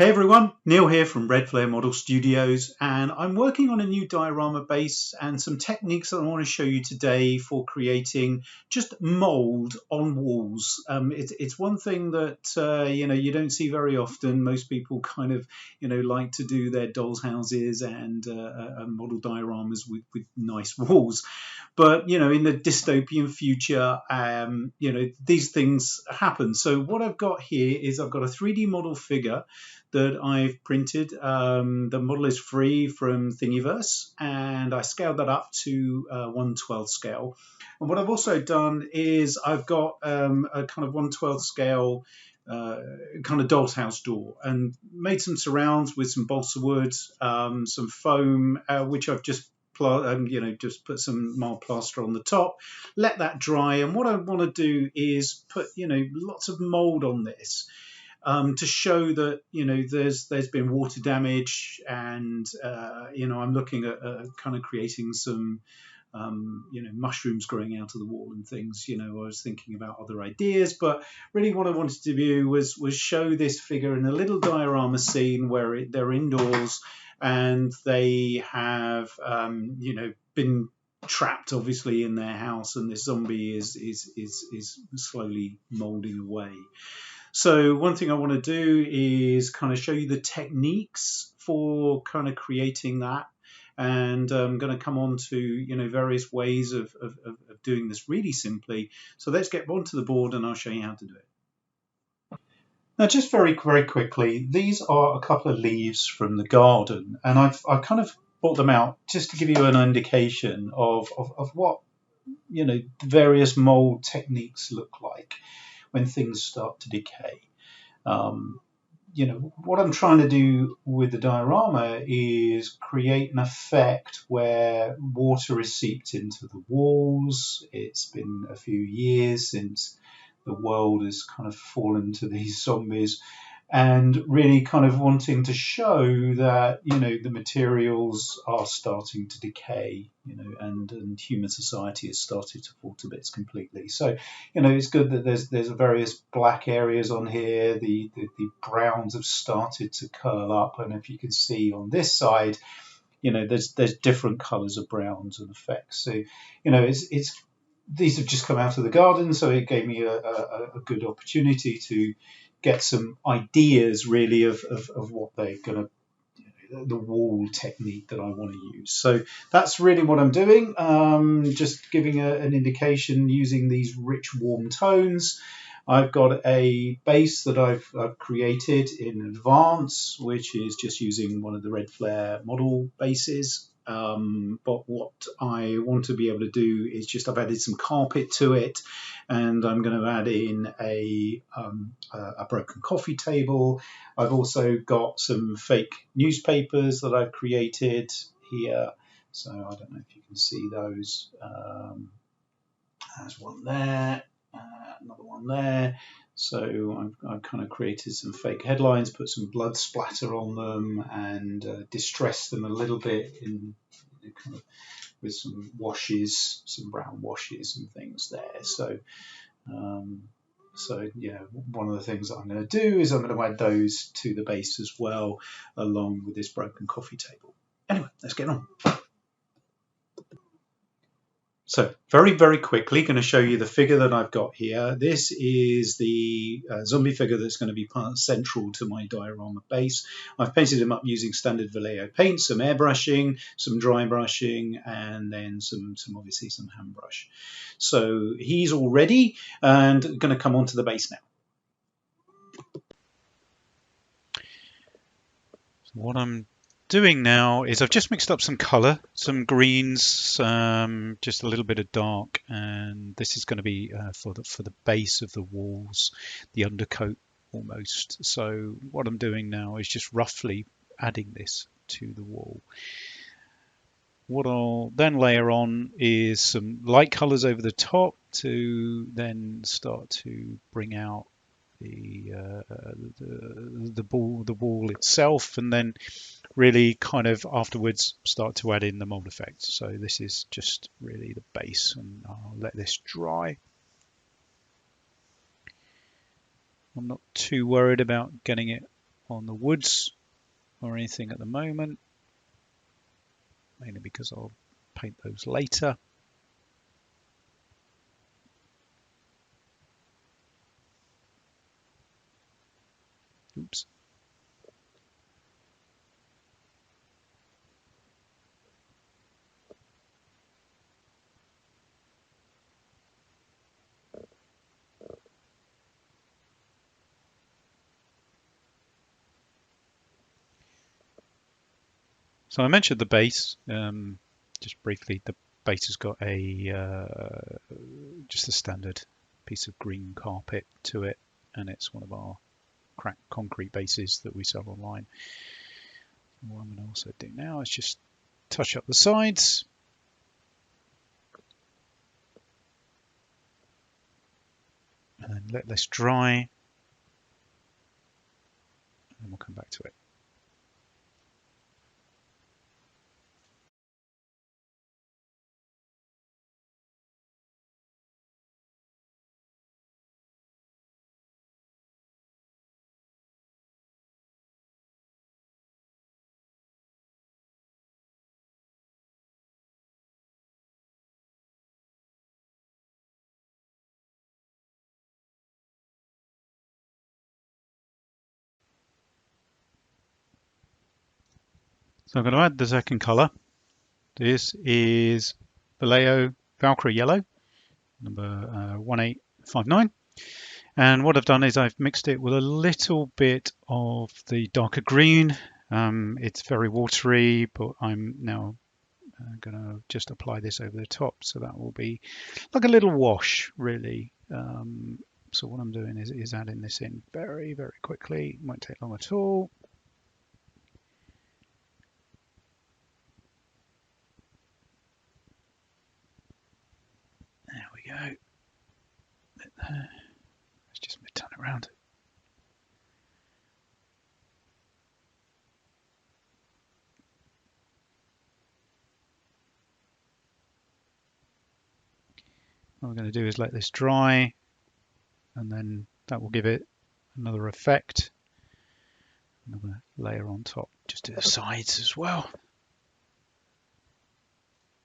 Hey everyone, Neil here from Redflare Model Studios, and I'm working on a new diorama base and some techniques that I want to show you today for creating just mold on walls. It's one thing that you don't see very often. Most people kind of like to do their dolls' houses and model dioramas with nice walls. But in the dystopian future, these things happen. So what I've got here is I've got a 3D model figure that I've printed. The model is free from Thingiverse, and I scaled that up to 1/12 scale. And what I've also done is I've got a kind of 1/12 scale kind of doll's house door, and made some surrounds with some balsa wood, some foam, which I've just just put some mild plaster on the top, let that dry. And what I want to do is put lots of mold on this, to show that there's been water damage, and I'm looking at kind of creating some mushrooms growing out of the wall and things. I was thinking about other ideas, but really what I wanted to do was show this figure in a little diorama scene where they're indoors and they have been trapped obviously in their house, and this zombie is slowly molding away. So one thing I want to do is kind of show you the techniques for kind of creating that, and I'm going to come on to various ways of doing this really simply. So let's get onto the board and I'll show you how to do it. Now, just very quickly, these are a couple of leaves from the garden, and I've kind of brought them out just to give you an indication of what the various mold techniques look like when things start to decay. What I'm trying to do with the diorama is create an effect where water is seeped into the walls. It's been a few years since the world has kind of fallen to these zombies, and really kind of wanting to show that the materials are starting to decay, and human society has started to fall to bits completely. So it's good that there's various black areas on here. The browns have started to curl up, and if you can see on this side, there's different colors of browns and effects. So it's these have just come out of the garden, so it gave me a good opportunity to get some ideas really of what they're going to, the wall technique that I want to use. So that's really what I'm doing, just giving an indication using these rich warm tones. I've got a base that I've created in advance, which is just using one of the Redflare model bases. But what I want to be able to do is just I've added some carpet to it, and I'm going to add in a broken coffee table. I've also got some fake newspapers that I've created here, so I don't know if you can see those. There's one there, another one there. So I've kind of created some fake headlines, put some blood splatter on them, and distressed them a little bit in kind of with some washes, some brown washes and things there. So one of the things that I'm going to do is I'm going to add those to the base as well, along with this broken coffee table. Anyway, let's get on. So very quickly, going to show you the figure that I've got here. This is the zombie figure that's going to be central to my diorama base. I've painted him up using standard Vallejo paint, some airbrushing, some dry brushing, and then obviously some hand brush. So he's all ready and going to come onto the base now. So what I'm doing now is I've just mixed up some color, some greens, just a little bit of dark, and this is going to be for the base of the walls, the undercoat almost. So what I'm doing now is just roughly adding this to the wall. What I'll then layer on is some light colors over the top to then start to bring out the wall itself, and then really kind of afterwards start to add in the mold effects. So this is just really the base, and I'll let this dry. I'm not too worried about getting it on the woods or anything at the moment, mainly because I'll paint those later. Oops. So I mentioned the base, just briefly. The base has got a just a standard piece of green carpet to it, and it's one of our cracked concrete bases that we sell online. What I'm going to also do now is just touch up the sides. And then let this dry, and then we'll come back to it. So I'm going to add the second colour. This is Vallejo Valkyrie Yellow, number 1859. And what I've done is I've mixed it with a little bit of the darker green. It's very watery, but I'm now going to just apply this over the top. So that will be like a little wash, really. So what I'm doing is adding this in very, very quickly. It won't take long at all. There we go. Let's just turn it around. What we're going to do is let this dry, and then that will give it another effect. Another layer on top, just to the sides as well.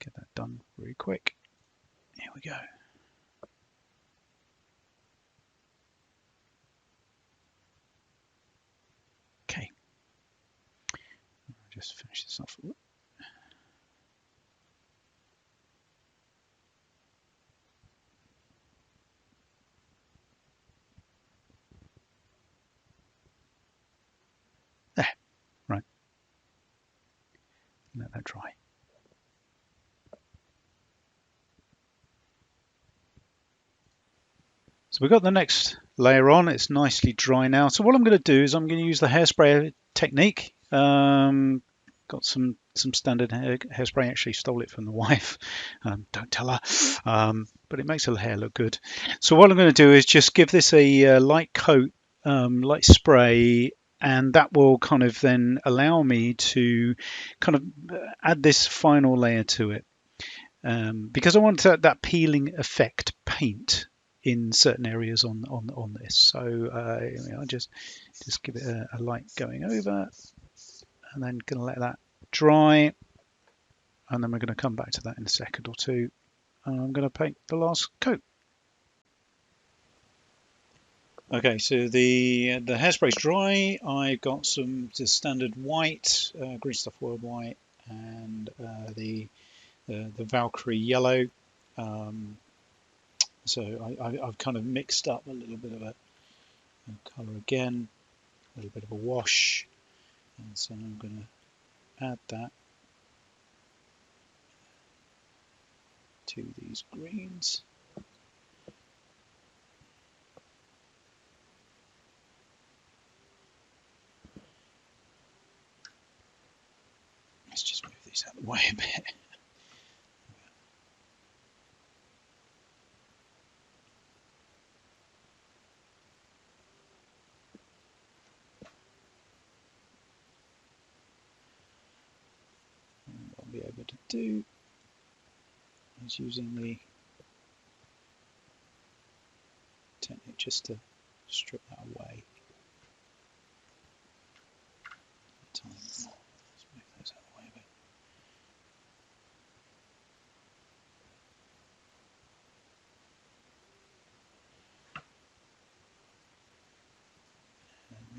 Get that done very quick. Here we go. Okay. I'll just finish this off. There, right. Let that dry. So we've got the next layer on. It's nicely dry now. So what I'm going to do is I'm going to use the hairspray technique. Got some standard hairspray. Actually stole it from the wife. Don't tell her. But it makes her hair look good. So what I'm going to do is just give this a light coat, light spray, and that will kind of then allow me to kind of add this final layer to it. Because I want that peeling effect paint in certain areas on this. So I'll just give it a light going over, and then going to let that dry, and then we're going to come back to that in a second or two. And I'm going to paint the last coat. Okay, so the hairspray's dry. I've got some just standard white, green stuff oil white, and the Valkyrie yellow. So I've kind of mixed up a little bit of a colour again, a little bit of a wash, and so I'm going to add that to these greens. Let's just move these out of the way a bit. And what I'll be able to do is using the technique just to strip that away. time. Let's move those out of the way a bit.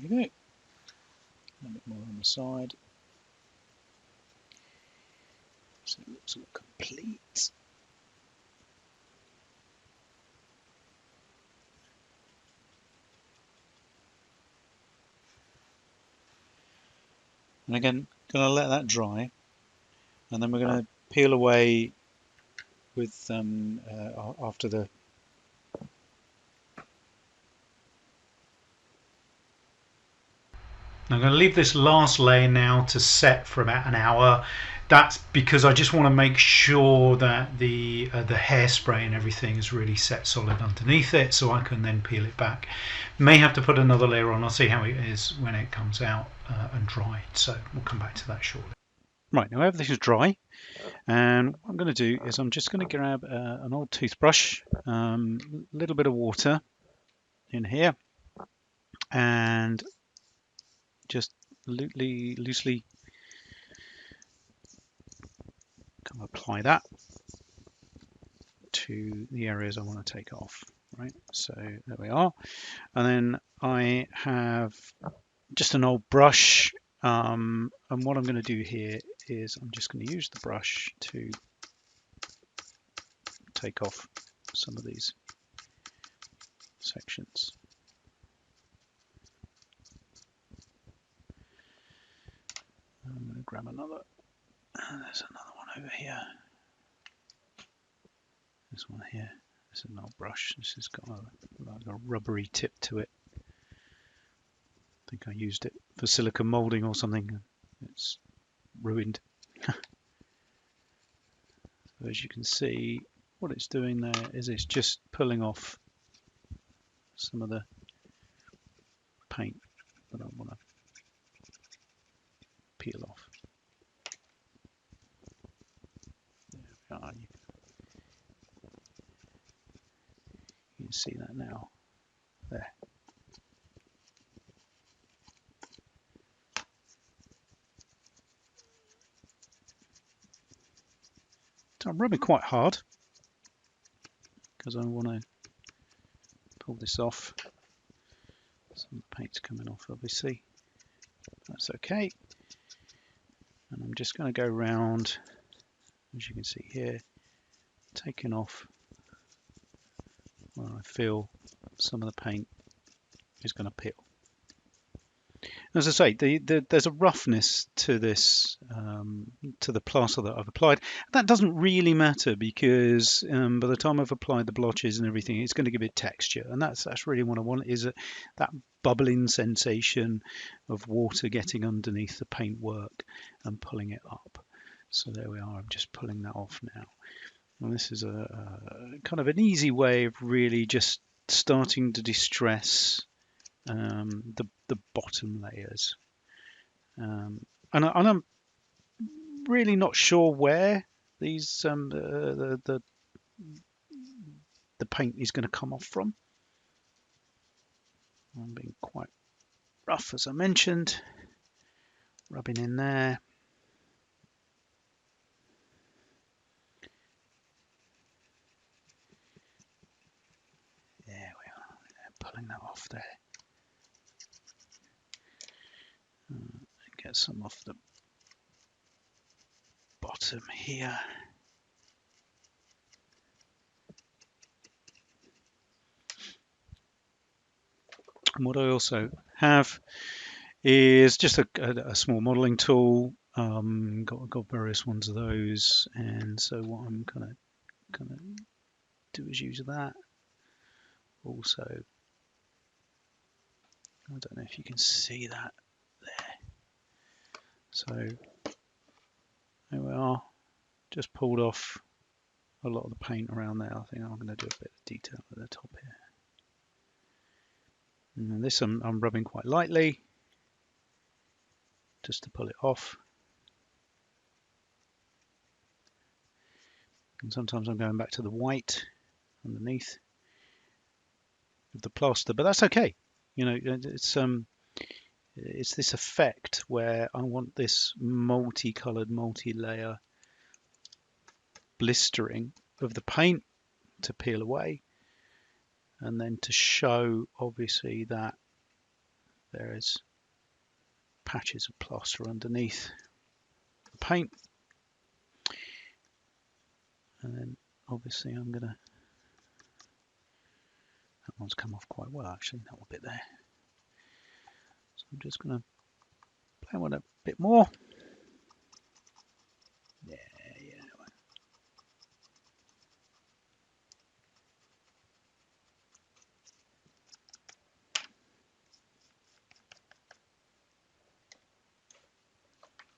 There we go. A bit more on the side. So it looks all complete. And again, going to let that dry, and then we're going to peel away with after the. I'm going to leave this last layer now to set for about an hour. That's because I just want to make sure that the hairspray and everything is really set solid underneath it, so I can then peel it back. May have to put another layer on. I'll see how it is when it comes out and dried. So we'll come back to that shortly. Right, now everything is dry, and what I'm going to do is I'm just going to grab an old toothbrush, a little bit of water in here, and just loosely kind of apply that to the areas I want to take off. Right, so there we are, and then I have just an old brush, and what I'm going to do here is I'm just going to use the brush to take off some of these sections. I'm going to grab another. There's another one over here. This one here. This is an old brush. This has got like a rubbery tip to it. I think I used it for silicone molding or something. It's ruined. So as you can see, what it's doing there is it's just pulling off some of the paint that I want to peel off. There we are. You can see that now. There. So I'm rubbing quite hard because I want to pull this off. Some of the paint's coming off, obviously. That's okay. And I'm just going to go around, as you can see here, taking off where I feel some of the paint is going to peel. As I say, there's a roughness to this, to the plaster that I've applied. That doesn't really matter because by the time I've applied the blotches and everything, it's going to give it texture, and that's really what I want, is that bubbling sensation of water getting underneath the paintwork and pulling it up. So there we are. I'm just pulling that off now. And this is a kind of an easy way of really just starting to distress the bottom layers, and I'm really not sure where these the paint is going to come off from. I'm being quite rough, as I mentioned, rubbing in there. There we are, pulling that off there. Get some off the bottom here. And what I also have is just a small modeling tool. Got various ones of those, and so what I'm gonna do is use that. Also, I don't know if you can see that there. So there we are. Just pulled off a lot of the paint around there. I think I'm going to do a bit of detail at the top here. And this I'm rubbing quite lightly, just to pull it off. And sometimes I'm going back to the white underneath of the plaster, but that's okay. You know, it's this effect where I want this multicolored, multi-layer blistering of the paint to peel away, and then to show obviously that there is patches of plaster underneath the paint. And then obviously I'm gonna, that one's come off quite well actually, that one bit there. So I'm just gonna play on a bit more. Yeah.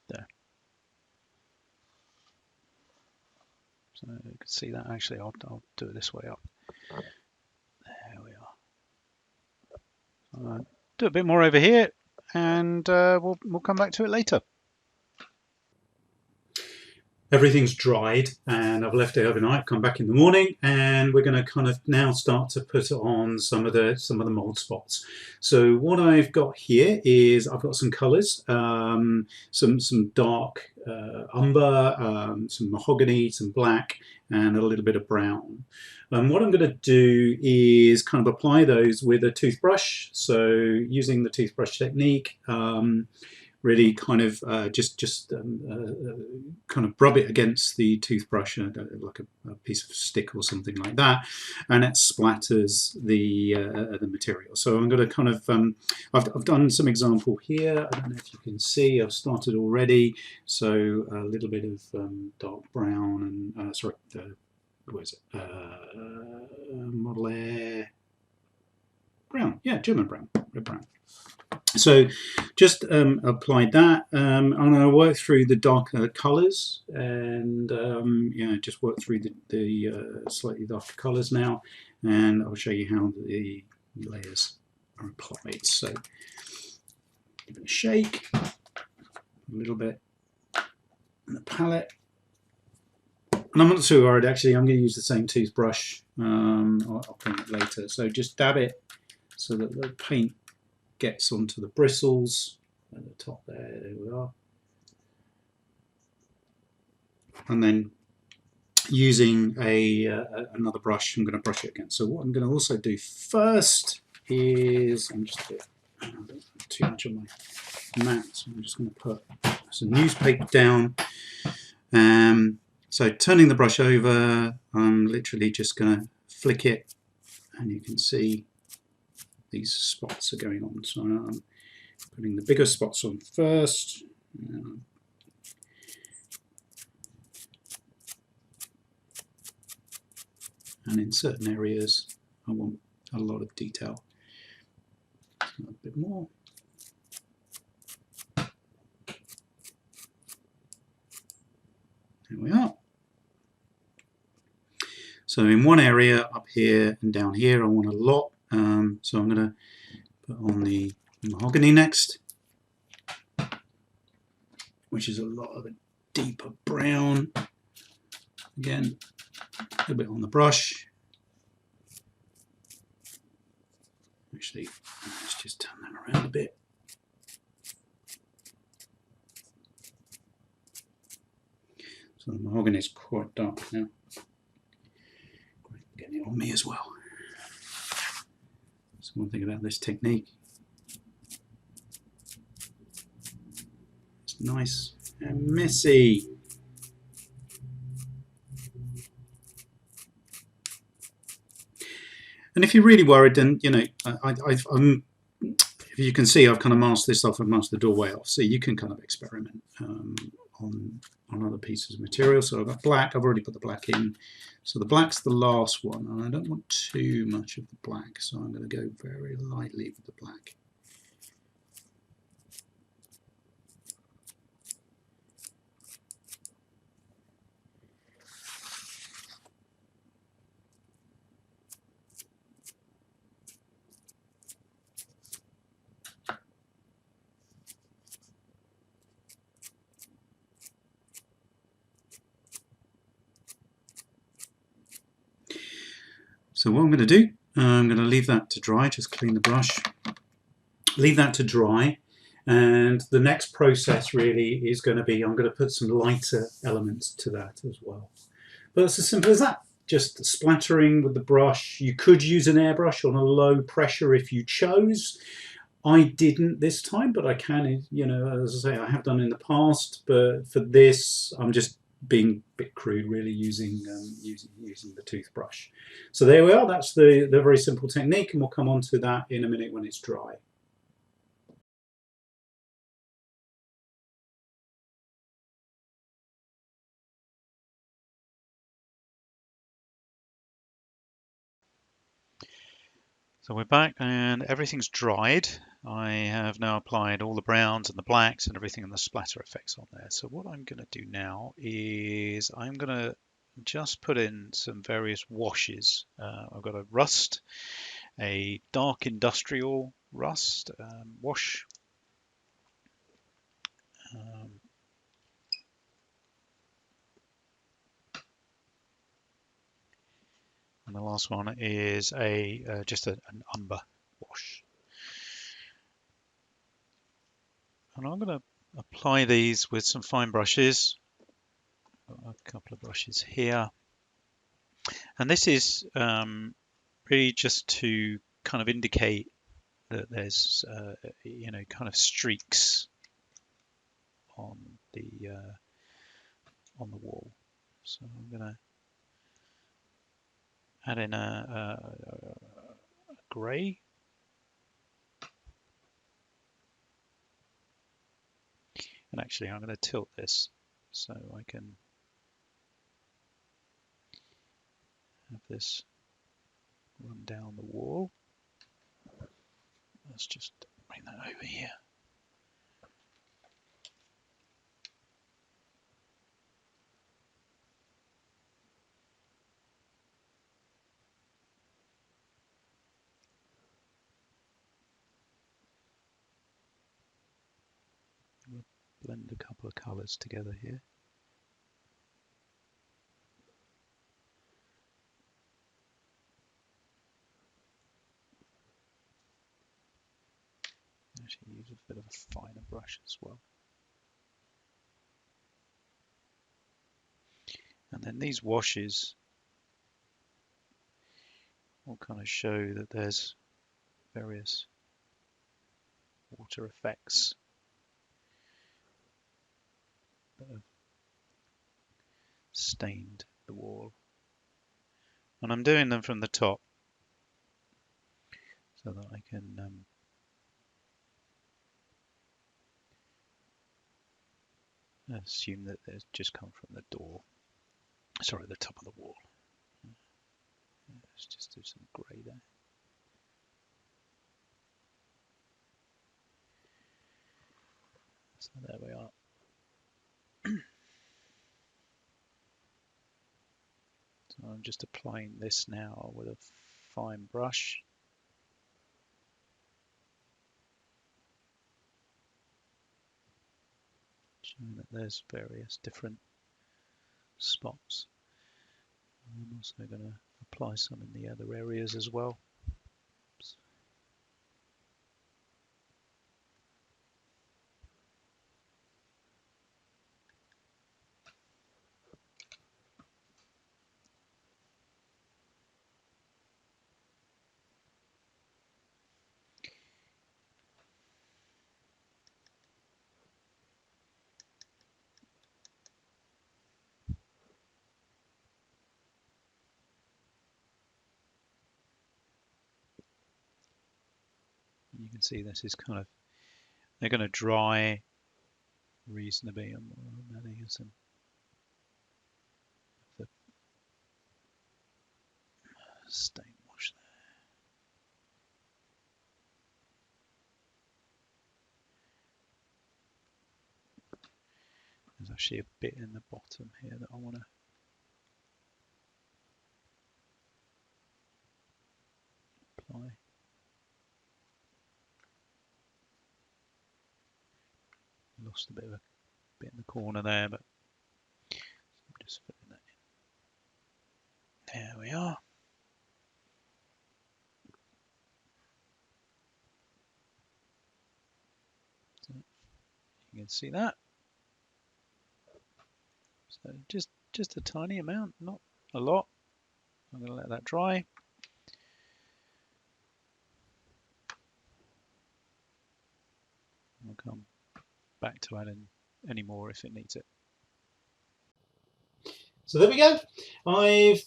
There. So you can see that actually, I'll do it this way up. There we are. Do a bit more over here, and we'll come back to it later. Everything's dried and I've left it overnight, come back in the morning, and we're going to kind of now start to put on some of the mold spots. So what I've got here is I've got some colours, some dark umber, some mahogany, some black, and a little bit of brown. What I'm going to do is kind of apply those with a toothbrush. So using the toothbrush technique, really kind of kind of rub it against the toothbrush, like a piece of stick or something like that, and it splatters the material. So I'm going to kind of I've done some example here. I don't know if you can see, I've started already. So a little bit of dark brown and sorry, what is it? Model Air brown, yeah, German brown, red brown. So just applied that. I'm going to work through the darker colours and just work through the slightly darker colours now, and I'll show you how the layers are applied. So give it a shake, a little bit on the palette. And I'm not too worried actually, I'm going to use the same toothbrush. I'll clean it later. So just dab it so that the paint gets onto the bristles at the top there. There we are. And then using another brush, I'm going to brush it again. So what I'm going to also do first is, I'm just I don't put too much on my mat, so I'm just going to put some newspaper down. So turning the brush over, I'm literally just going to flick it, and you can see these spots are going on. So I'm putting the bigger spots on first. And in certain areas, I want a lot of detail. A bit more. There we are. So in one area up here and down here, I want a lot. So I'm going to put on the mahogany next, which is a lot of a deeper brown. Again, a little bit on the brush. Actually, let's just turn that around a bit. So the mahogany is quite dark now. Getting it on me as well. So one thing about this technique, it's nice and messy. And if you're really worried, then I'm if you can see, I've kind of masked this off and masked the doorway off, so you can kind of experiment on other pieces of material. So I've got black, I've already put the black in. So the black's the last one, and I don't want too much of the black, so I'm going to go very lightly with the black. So what I'm going to do, I'm going to leave that to dry, just clean the brush, leave that to dry, And the next process really is going to be, I'm going to put some lighter elements to that as well. But it's as simple as that. Just splattering with the brush. You could use an airbrush on a low pressure if you chose. I didn't this time, but I can, you know, as I say, I have done in the past. But for this, I'm just being a bit crude, really, using the toothbrush. So there we are. That's the very simple technique, and we'll come on to that in a minute when it's dry. So we're back and everything's dried. I have now applied all the browns and the blacks and everything and the splatter effects on there. So what I'm going to do now is I'm going to just put in some various washes. I've got a rust, a dark industrial rust wash. Um, and the last one is a just an umber wash. And I'm going to apply these with some fine brushes. Got a couple of brushes here. And this is really just to kind of indicate that there's, you know, kind of streaks on the wall. So I'm going to add in a grey. And actually, I'm going to tilt this so I can have this run down the wall. Let's just bring that over here. We'll blend a couple of colours together here. Actually, use a bit of a finer brush as well. And then these washes will kind of show that there's various water effects that have stained the wall. And I'm doing them from the top so that I can assume that they've just come from the door. Sorry, the top of the wall. Let's just do some grey there. So there we are. So I'm just applying this now with a fine brush. Showing that there's various different spots. I'm also going to apply some in the other areas as well. Oops. You can see this is kind of, they're going to dry reasonably. I'm adding some of the stain wash there. There's actually a bit in the bottom here that I want to apply. Lost a bit in the corner there, but I'm just filling that in. There we are. So you can see that. So just a tiny amount, not a lot. I'm going to let that dry. I'll come back to adding any more if it needs it. So there we go. I've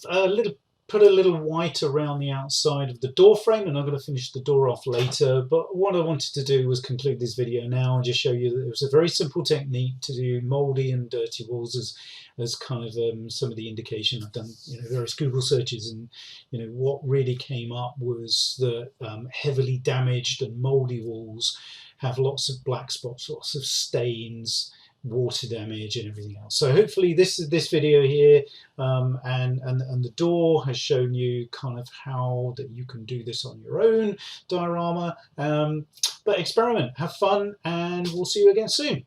put a little white around the outside of the door frame, and I'm going to finish the door off later. But what I wanted to do was conclude this video now and just show you that it was a very simple technique to do mouldy and dirty walls as kind of some of the indication. I've done various Google searches, and what really came up was that heavily damaged and mouldy walls have lots of black spots, lots of stains, water damage and everything else. So hopefully this video here and the door has shown you kind of how that you can do this on your own diorama, but experiment, have fun, and we'll see you again soon.